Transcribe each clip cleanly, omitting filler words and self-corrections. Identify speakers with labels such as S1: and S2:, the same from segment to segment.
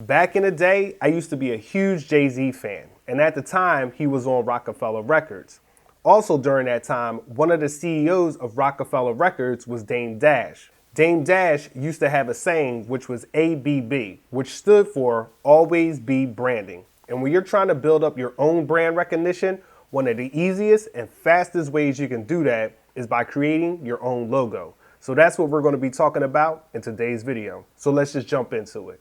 S1: Back in the day, I used to be a huge Jay-Z fan, and at the time, he was on Rockefeller Records. Also during that time, one of the CEOs of Rockefeller Records was Dame Dash. Dame Dash used to have a saying which was ABB, which stood for Always Be Branding. And when you're trying to build up your own brand recognition, one of the easiest and fastest ways you can do that is by creating your own logo. So that's what we're going to be talking about in today's video. So let's just jump into it.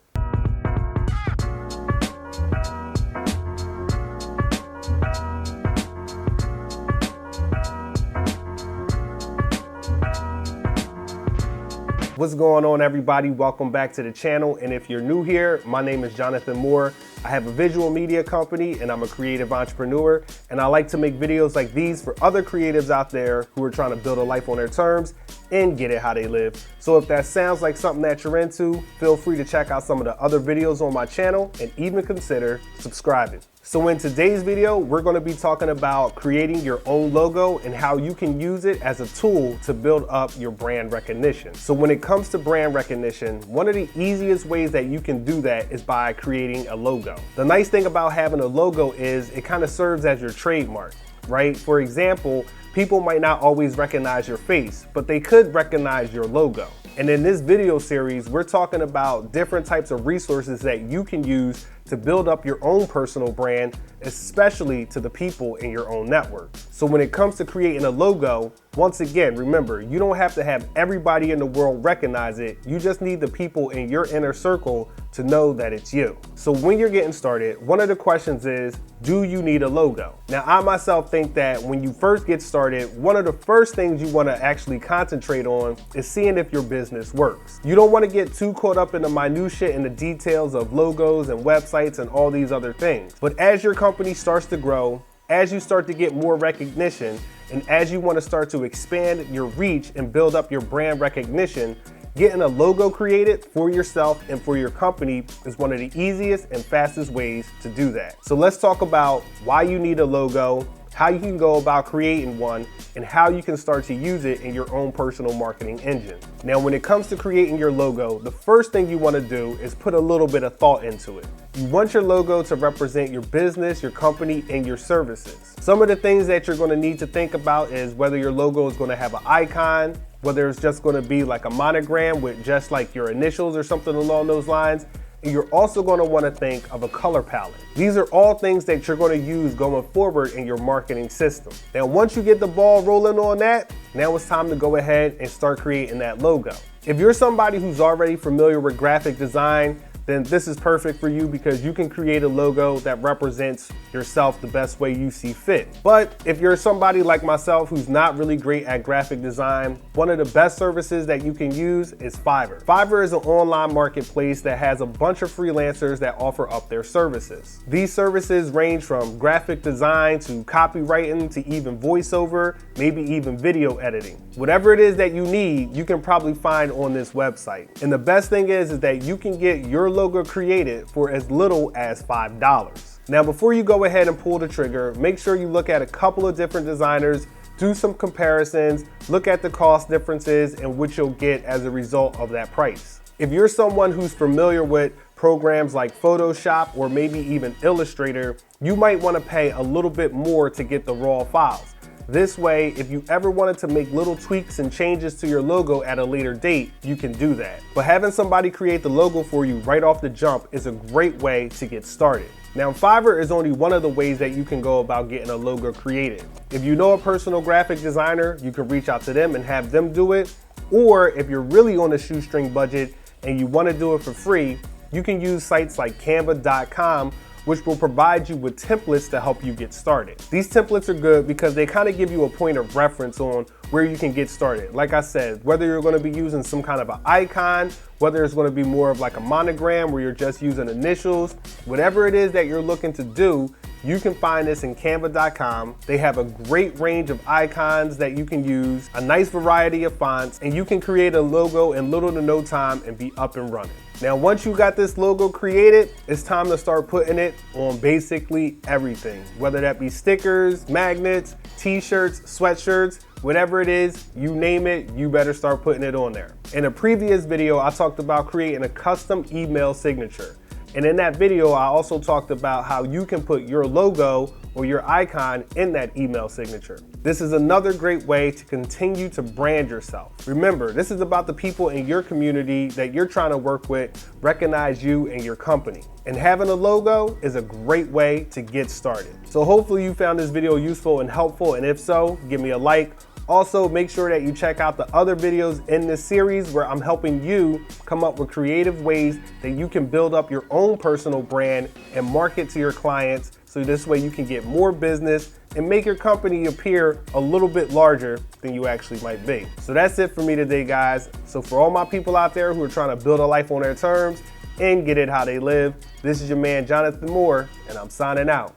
S1: What's going on, everybody? Welcome back to the channel. And if you're new here, my name is Jonathan Moore. I have a visual media company and I'm a creative entrepreneur. And I like to make videos like these for other creatives out there who are trying to build a life on their terms and get it how they live. So if that sounds like something that you're into, feel free to check out some of the other videos on my channel and even consider subscribing. So in today's video, we're going to be talking about creating your own logo and how you can use it as a tool to build up your brand recognition. So when it comes to brand recognition, one of the easiest ways that you can do that is by creating a logo. The nice thing about having a logo is it kind of serves as your trademark, right? For example, people might not always recognize your face, but they could recognize your logo. And in this video series, we're talking about different types of resources that you can use to build up your own personal brand, especially to the people in your own network. So when it comes to creating a logo, once again, remember, you don't have to have everybody in the world recognize it. You just need the people in your inner circle to know that it's you. So when you're getting started, one of the questions is, do you need a logo? Now, I myself think that when you first get started, one of the first things you want to actually concentrate on is seeing if your business works. You don't want to get too caught up in the minutia and the details of logos and websites and all these other things. But as your company starts to grow, as you start to get more recognition, and as you want to start to expand your reach and build up your brand recognition, getting a logo created for yourself and for your company is one of the easiest and fastest ways to do that. So let's talk about why you need a logo, how you can go about creating one, and how you can start to use it in your own personal marketing engine. Now, when it comes to creating your logo, the first thing you want to do is put a little bit of thought into it. You want your logo to represent your business, your company, and your services. Some of the things that you're going to need to think about is whether your logo is going to have an icon, whether it's just going to be like a monogram with just like your initials or something along those lines. And you're also going to want to think of a color palette. These are all things that you're going to use going forward in your marketing system. Now, once you get the ball rolling on that, now it's time to go ahead and start creating that logo. If you're somebody who's already familiar with graphic design, then this is perfect for you because you can create a logo that represents yourself the best way you see fit. But if you're somebody like myself who's not really great at graphic design, one of the best services that you can use is Fiverr. Fiverr is an online marketplace that has a bunch of freelancers that offer up their services. These services range from graphic design to copywriting to even voiceover, maybe even video editing. Whatever it is that you need, you can probably find on this website. And the best thing is that you can get your logo created for as little as $5. Now, before you go ahead and pull the trigger, make sure you look at a couple of different designers, do some comparisons, look at the cost differences and what you'll get as a result of that price. If you're someone who's familiar with programs like Photoshop or maybe even Illustrator, you might want to pay a little bit more to get the raw files. This way, if you ever wanted to make little tweaks and changes to your logo at a later date, you can do that. But having somebody create the logo for you right off the jump is a great way to get started. Now, Fiverr is only one of the ways that you can go about getting a logo created. If you know a personal graphic designer, you can reach out to them and have them do it. Or if you're really on a shoestring budget and you want to do it for free, you can use sites like canva.com, which will provide you with templates to help you get started. These templates are good because they kind of give you a point of reference on where you can get started. Like I said, whether you're going to be using some kind of an icon, whether it's going to be more of like a monogram where you're just using initials, whatever it is that you're looking to do, you can find this in canva.com. They have a great range of icons that you can use, a nice variety of fonts, and you can create a logo in little to no time and be up and running. Now, once you got this logo created, it's time to start putting it on basically everything, whether that be stickers, magnets, t-shirts, sweatshirts, whatever it is, you name it, you better start putting it on there. In a previous video, I talked about creating a custom email signature. And in that video, I also talked about how you can put your logo or your icon in that email signature. This is another great way to continue to brand yourself. Remember, this is about the people in your community that you're trying to work with, recognize you and your company. And having a logo is a great way to get started. So hopefully you found this video useful and helpful, and if so, give me a like. Also, make sure that you check out the other videos in this series where I'm helping you come up with creative ways that you can build up your own personal brand and market to your clients, so this way you can get more business and make your company appear a little bit larger than you actually might be. So that's it for me today, guys. So for all my people out there who are trying to build a life on their terms and get it how they live, this is your man Jonathan Moore, and I'm signing out.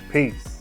S1: Peace.